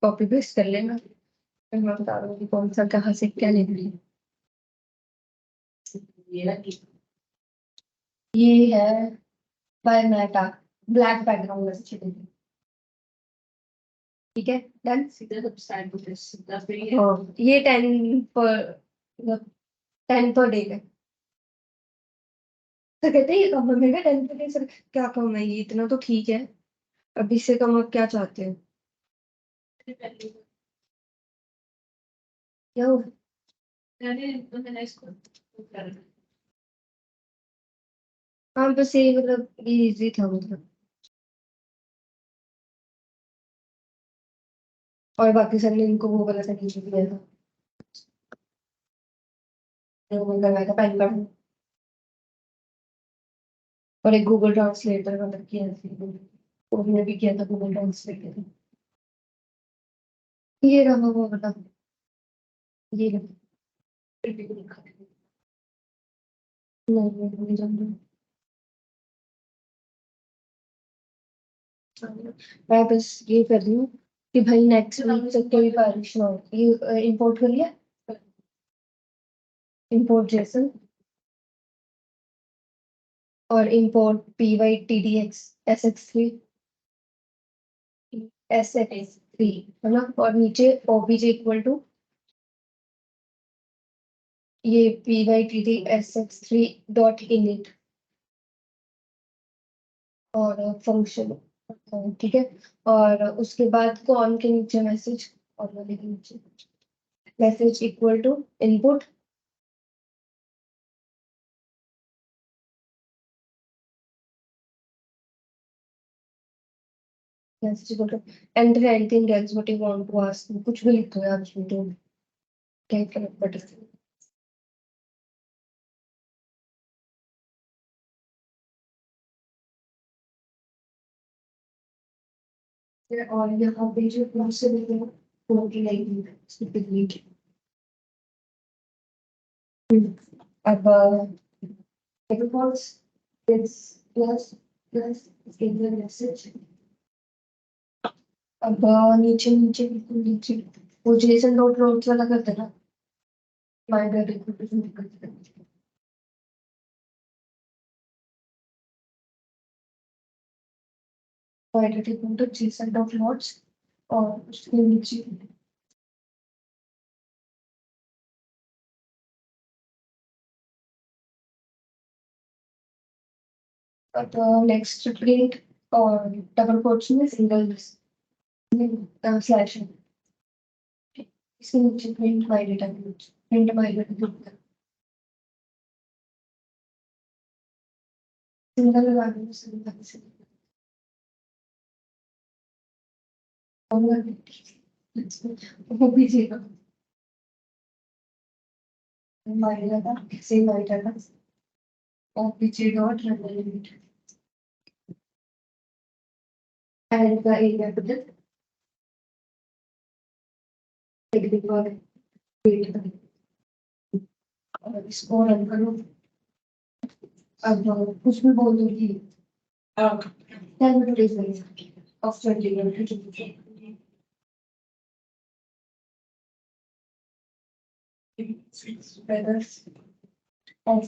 कॉपी पेस्ट कर लेना, फिर मैं बता दूंगी कौन सा कहाँ से क्या लेना है। ये है बाय मेटा, ब्लैक बैकग्राउंड में अच्छी लगी। ठीक है डन। सीधा सब साइड पे सीधा फिर ये हाँ ये 10 पर डे का। तो कहते हैं ये कम है 10 पर डे, सर क्या कम है? ये इतना तो ठीक है, अब इससे कम आप क्या चाहते हो? पहले क्या हुआ? मैंने इसको कर हाँ बस ये मतलब ये इजी था मतलब, और बाकी सर ने इनको वो वाला सर्टिफिकेट दिया था, जो वो करवाया था पैन कार्ड, और एक गूगल ट्रांसलेटर मतलब किया था, उन्होंने भी किया था गूगल ट्रांसलेटर। ये रहा वो वाला, ये रहा। नहीं जान दो। मैं बस ये कर रही हूँ कि भाई नेक्स्ट वीक तक कोई बारिश ना हो। ये इंपोर्ट कर लिया, इंपोर्ट जेसन, और import P Y T D X SX3 है ना, और नीचे ओबीजे इक्वल टू ये P Y T D SX3 dot init और फंक्शन, ठीक है। और उसके बाद कॉन के नीचे मैसेज, और वाले के नीचे message equal to input, message equal to enter anything else what you want to ask, कुछ भी लिख दो यार उसमें, तो क्या फर्क पड़ता है। और यहाँ पे जो दूसरे लिखे हैं वो की लाइक अब reports is plus in the message। अब नीचे नीचे बिल्कुल नीचे वो जेसन डॉट नोट्स वाला कर देना, माय डैड इक्वल टू कर देना, my dad equal to JSON dot notes, और उसके नीचे नेक्स्ट प्रिंट और डबल कोट्स में सिंगल स्लैश है। इसके नीचे print my data print my data single लगा दो सिंगल से वो भेजिएगा my data same my data और पीछे डॉट लिमिट एड का एरिया बदल एक बार वेट करें और इसको रन करो। अब कुछ भी बोल दो कि 10 days of 20 feathers of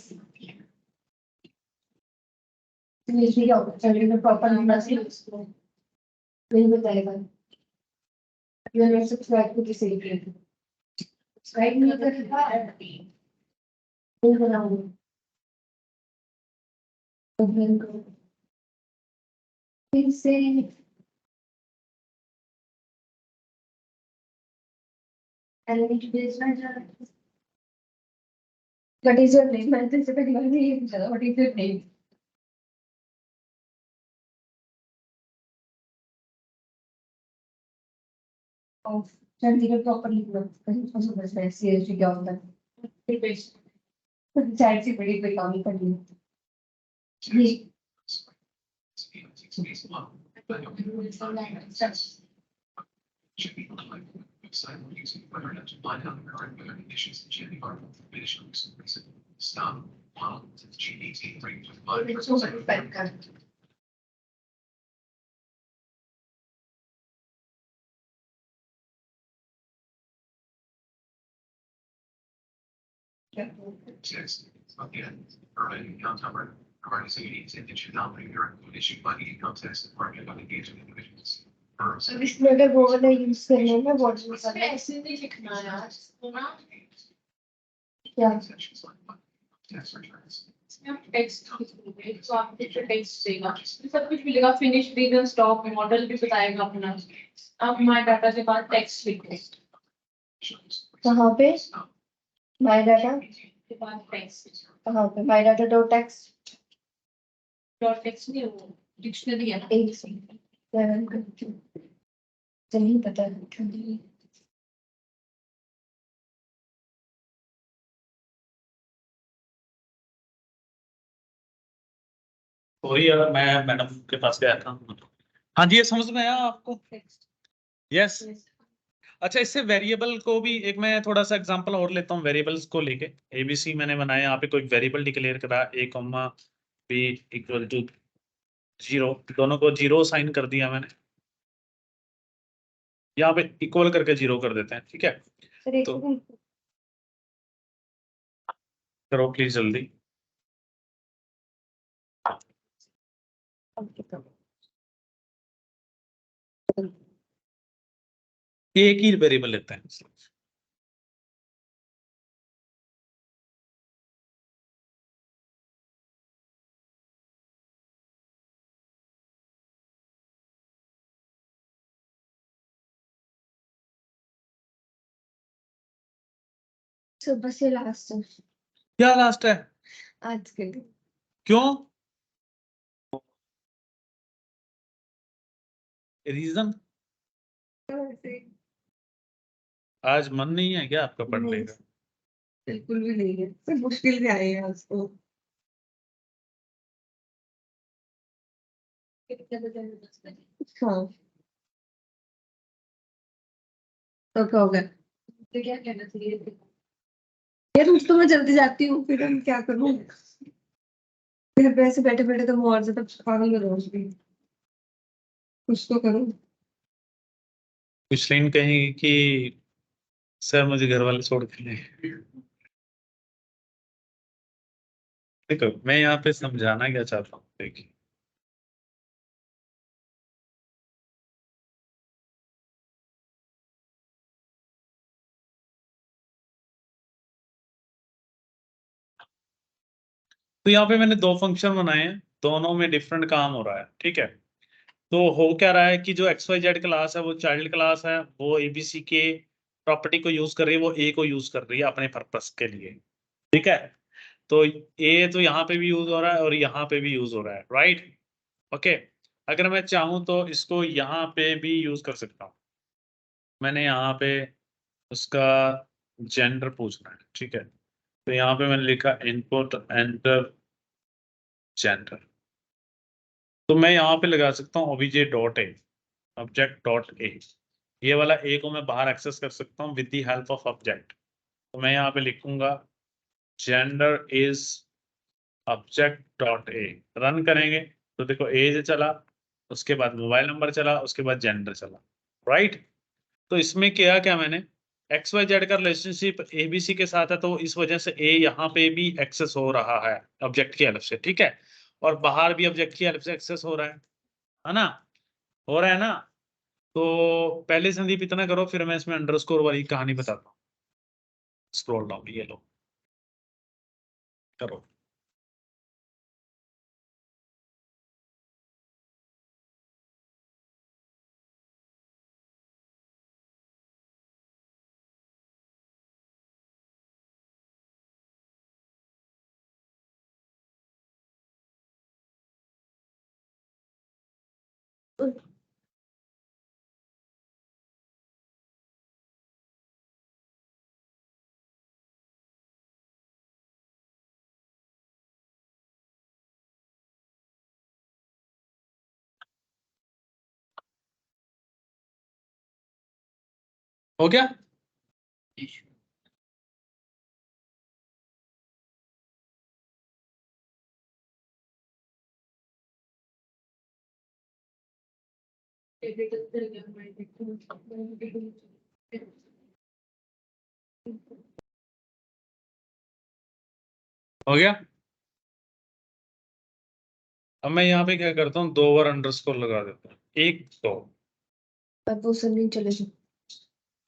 usually चलिए मैं प्रॉपर नंबर से नहीं बताएगा you are not subscribed to this area subscribe नहीं करेगा नहीं बनाऊंगा तो फिर से एलिमेंट भेजना जा रहा है what is your name मैंने तुझसे पहली बार नहीं पूछा था what is your name of चलिए मैं प्रॉपर लिखना कहीं तो समझ में सीरियसली क्या होता है फिर पेश चैट से बड़ी कोई काम नहीं करनी ये Should be on the website using whether or not to find out the current weather conditions in Jenny Garden conditions. Stop. Since GDT 3.5. it's so bad कर Text. Again, providing account number. Providing CDs and it should not be your issued by the account text department of engaging individuals. अब इसमें अगर वो वाला use करना है ना what use करना है ऐसे नहीं लिखना यार सुना क्या Sections like tax returns. Text लिखोगे तो आपको टेक्स्ट देगा सब कुछ मिलेगा फिनिश रीजन स्टॉक मॉडल भी बताएगा अपना अब माय डाटा के बाद टेक्स्ट लिखो कहाँ पे माय डाटा के बाद टेक्स्ट कहाँ पे my data dot text dot text नहीं है वो डिक्शनरी है ना एक सेकंड रन करती हूँ नहीं पता है क्यों वही अगर मैं मैडम के पास गया था हाँ जी ये समझ में आया आपको टेक्स्ट यस अच्छा इससे वेरिएबल को भी एक मैं थोड़ा सा एग्जांपल और लेता हूँ वेरिएबल्स को लेके एबीसी मैंने बनाया यहाँ पे कोई वेरिएबल डिक्लेयर करा a comma b equal to 0 दोनों को 0 साइन कर दिया मैंने यहाँ पे इक्वल करके 0 कर देते हैं ठीक है सर एक तो सेकंड करो प्लीज जल्दी एक ही वेरिएबल लेते हैं सुबह से लास्ट क्या लास्ट है आज के लिए क्यों रीजन आज मन नहीं है क्या आपका पढ़ने का बिल्कुल भी नहीं है सिर्फ मुश्किल से आए हैं आज तो हाँ तो क्या हो गया तो क्या कहना चाहिए यार उठ तो मैं जल्दी जाती हूँ फिर हम क्या करूँ फिर वैसे बैठे बैठे तो मैं और ज्यादा पागल हो जाऊंगी भी कुछ तो करूँ कुछ लाइन कहेंगे कि सर मुझे घर वाले छोड़ के ले देखो मैं यहाँ पे समझाना क्या चाहता हूँ देखिए तो यहाँ पे मैंने दो फंक्शन बनाए हैं, दोनों में डिफरेंट काम हो रहा है, ठीक है। तो हो क्या रहा है कि जो XYZ क्लास है वो चाइल्ड क्लास है, वो ABC के प्रॉपर्टी को यूज कर रही है, वो A को यूज कर रही है अपने पर्पस के लिए, ठीक है। तो A तो यहाँ पे भी यूज हो रहा है और यहाँ पे भी यूज हो रहा है, राइट। ओके, अगर मैं चाहूँ तो इसको यहाँ पे भी यूज कर सकता हूँ। मैंने यहाँ पे उसका जेंडर पूछना है, ठीक है। तो यहाँ पे मैंने लिखा इनपुट एंटर जेंडर। तो मैं यहाँ पे लगा सकता हूँ obj.a, object.a। ये वाला A को मैं बाहर एक्सेस कर सकता हूँ with the help of object. तो मैं यहाँ पे लिखूंगा जेंडर इज object.a। रन करेंगे तो देखो एज चला, उसके बाद मोबाइल नंबर चला, उसके बाद जेंडर चला, राइट। तो इसमें किया क्या मैंने, XYZ का रिलेशनशिप ABC के साथ है, तो इस वजह से A यहाँ पे भी एक्सेस हो रहा है ऑब्जेक्ट की हेल्प से, ठीक है। और बाहर भी ऑब्जेक्ट की हेल्प से एक्सेस हो रहा है ना, हो रहा है ना। तो पहले संदीप इतना करो, फिर मैं इसमें अंडरस्कोर वाली कहानी बताता हूँ। स्क्रॉल डाउन, ये लो करो। हो गया। हो गया। अब मैं यहाँ पे क्या करता हूँ, 2 बार अंडरस्कोर लगा देता हूँ, 1 2। पर वो सब नहीं चलेगा।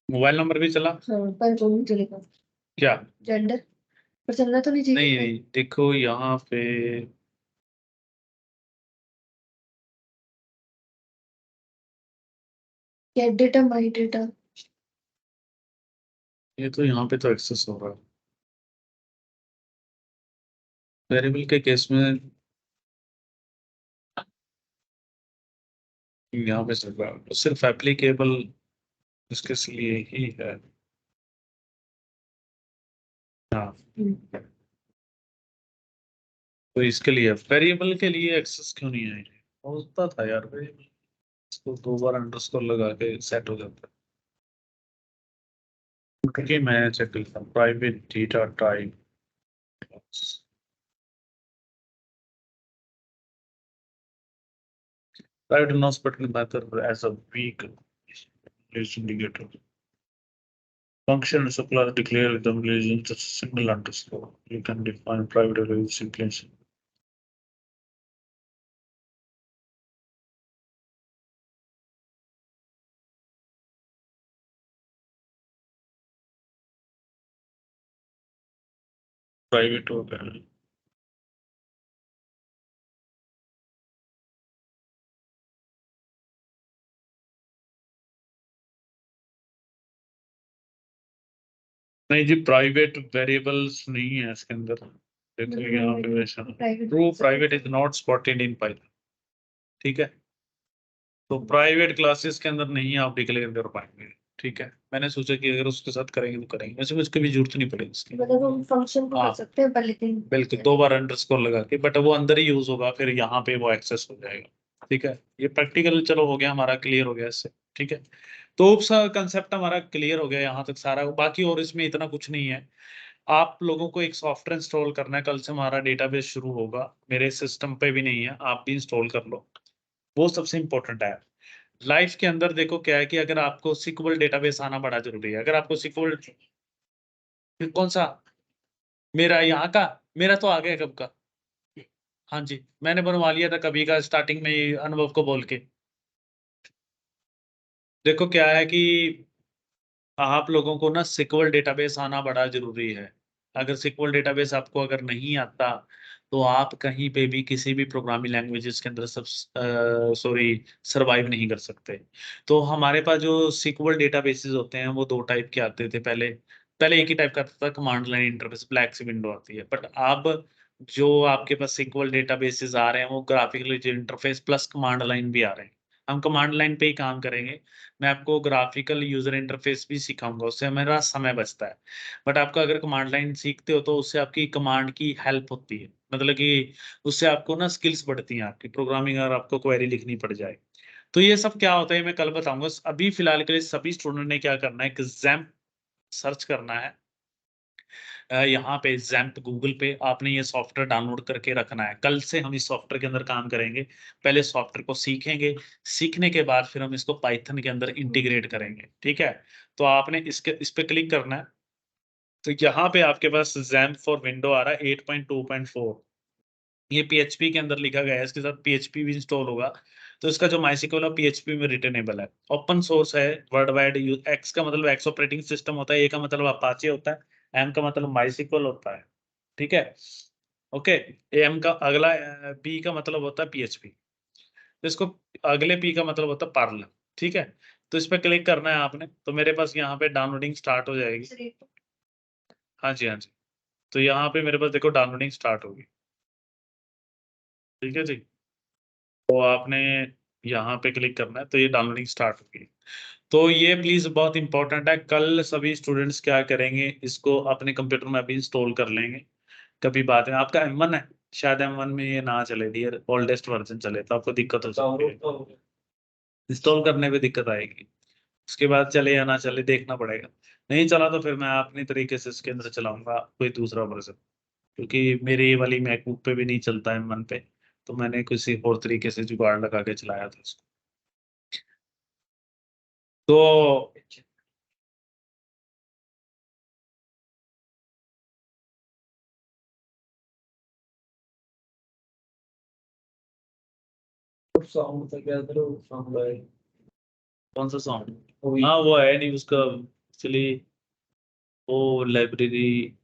मोबाइल नंबर भी चला, हाँ, पर वो नहीं चलेगा। क्या जेंडर पर चलना तो नहीं नहीं चाहिए। नहीं, देखो यहाँ पे गेट डेटा, माई डेटा। ये तो यहाँ पे तो एक्सेस हो रहा है वेरिएबल के केस में, यहाँ पे चल रहा है तो सिर्फ एप्लीकेबल इसके लिए ही है। हाँ, तो इसके लिए वेरिएबल के लिए एक्सेस क्यों नहीं है, होता था यार वेरिएबल, इसको 2 बार अंडरस्कोर लगा के सेट हो जाता है। क्योंकि मैं चेक करता हूँ private data type, private not specified method as a weak indicator. Function is a class declare with the relation just a single underscore. You can define private array simply. Private हो गया, नहीं जी private variables नहीं है इसके अंदर। देखो यहाँ पे वैसा true private is not spotted in Python, ठीक है। तो प्राइवेट क्लासेस के अंदर नहीं आप डिक्लेयर कर पाएंगे, ठीक है। मैंने सोचा कि अगर उसके साथ करेंगे तो करेंगे, वैसे मुझको भी जरूरत नहीं पड़ेगी इसकी। मतलब हम फंक्शन को कर सकते हैं पर लेकिन बिल्कुल 2 बार अंडरस्कोर लगा के, बट वो अंदर ही यूज होगा, फिर यहाँ पे वो एक्सेस हो जाएगा, ठीक है। ये प्रैक्टिकल चलो हो गया हमारा, क्लियर हो गया इससे, ठीक है। तो सा कंसेप्ट हमारा क्लियर हो गया यहाँ तक सारा, बाकी और इसमें इतना कुछ नहीं है। आप लोगों को एक सॉफ्टवेयर इंस्टॉल करना है, कल से हमारा डेटाबेस शुरू होगा, मेरे सिस्टम पे भी नहीं है, आप भी इंस्टॉल कर लो, वो सबसे इंपॉर्टेंट है। लाइफ के अंदर देखो क्या है कि अगर आपको सिक्वल डेटाबेस आना बड़ा जरूरी है, अगर आपको सिक्वल, कौन सा, मेरा यहाँ का, मेरा तो आ गया कब का। हाँ जी, मैंने बनवा लिया था कभी का, स्टार्टिंग में ही अनुभव को बोल के। देखो क्या है कि आप लोगों को ना सिक्वल डेटाबेस आना बड़ा जरूरी है। अगर सिक्वल डेटाबेस आपको अगर नहीं आता तो आप कहीं पे भी किसी भी प्रोग्रामिंग लैंग्वेजेस के अंदर सरवाइव नहीं कर सकते। तो हमारे पास जो सिक्वल डेटाबेसेस होते हैं वो दो टाइप के आते थे पहले। पहले एक ही टाइप का आता था, कमांड लाइन इंटरफेस, ब्लैक सी विंडो आती है। बट अब जो आपके पास सिक्वल डेटाबेसेस आ रहे हैं वो graphical interface plus command line भी आ रहे हैं। हम कमांड लाइन पे ही काम करेंगे। मैं आपको ग्राफिकल यूजर इंटरफेस भी सिखाऊंगा, उससे मेरा समय बचता है। बट आपका अगर कमांड लाइन सीखते हो तो उससे आपकी कमांड की हेल्प होती है, मतलब कि उससे आपको ना स्किल्स बढ़ती हैं आपकी प्रोग्रामिंग, अगर आपको क्वेरी लिखनी पड़ जाए। तो ये सब क्या होता है मैं कल बताऊंगा। अभी फिलहाल के लिए सभी स्टूडेंट ने क्या करना है, XAMPP सर्च करना है। यहाँ पे XAMPP गूगल पे आपने ये सॉफ्टवेयर डाउनलोड करके रखना है। कल से हम इस सॉफ्टवेयर के अंदर काम करेंगे। पहले सॉफ्टवेयर को सीखेंगे, सीखने के बाद फिर हम इसको पाइथन के अंदर इंटीग्रेट करेंगे, ठीक है। तो आपने इस पे क्लिक करना है। तो यहाँ पे आपके पास XAMPP फॉर विंडो आ रहा है 8.2.4। ये PHP के अंदर लिखा गया है, इसके साथ PHP भी इंस्टॉल होगा। तो इसका जो MySQL है PHP में रिटर्नेबल है, ओपन सोर्स है, वर्ल्ड वाइड यूज। X का मतलब X ऑपरेटिंग सिस्टम होता है, A का मतलब अपाचे होता है, M का मतलब MySQL होता है, ठीक है। ओके, M का अगला P का मतलब होता है PHP। तो इसको अगले P का मतलब होता है पार्ल, ठीक है। तो इस पे क्लिक करना है आपने, तो मेरे पास यहाँ पे डाउनलोडिंग स्टार्ट हो जाएगी। हाँ जी, हाँ जी। तो यहाँ पे मेरे पास देखो डाउनलोडिंग स्टार्ट होगी, ठीक है जी। तो आपने यहाँ पे क्लिक करना है, तो ये डाउनलोडिंग स्टार्ट होगी। तो ये प्लीज बहुत इंपॉर्टेंट है, कल सभी स्टूडेंट्स क्या करेंगे, इसको अपने कंप्यूटर में अभी इंस्टॉल कर लेंगे। कभी बात है, आपका M1 है, शायद M1 में ये ना चले, डियर ओल्डेस्ट वर्जन चले, तो आपको दिक्कत हो सकती है, इंस्टॉल करने में दिक्कत आएगी। उसके बाद चले या ना चले देखना पड़ेगा। नहीं चला तो फिर मैं अपनी तरीके से इसके अंदर चलाऊंगा कोई दूसरा वर्जन, क्योंकि मेरी ये वाली मैकबुक पे भी नहीं चलता M1 पे। तो मैंने किसी और तरीके से जुगाड़ लगा के चलाया था उसको। तो साउंड का क्या करो, साउंड है कौन सा सॉन्ग? वही। हाँ वो है नहीं उसका एक्चुअली, वो लाइब्रेरी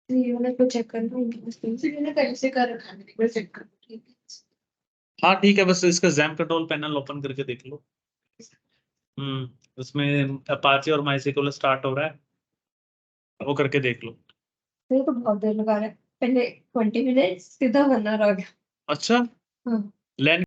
ये वाला तो चेक करना है, मैंने पहले से कर रखा है, एक बार चेक कर, ठीक है। हाँ ठीक है, बस इसका XAMPP कंट्रोल पैनल ओपन करके देख लो। उसमें अपाचे और MySQL स्टार्ट हो रहा है, वो करके देख लो। मेरे को बहुत देर लगा रहा है, पहले 20 मिनट सीधा बनना रह गया। अच्छा, हाँ। लैन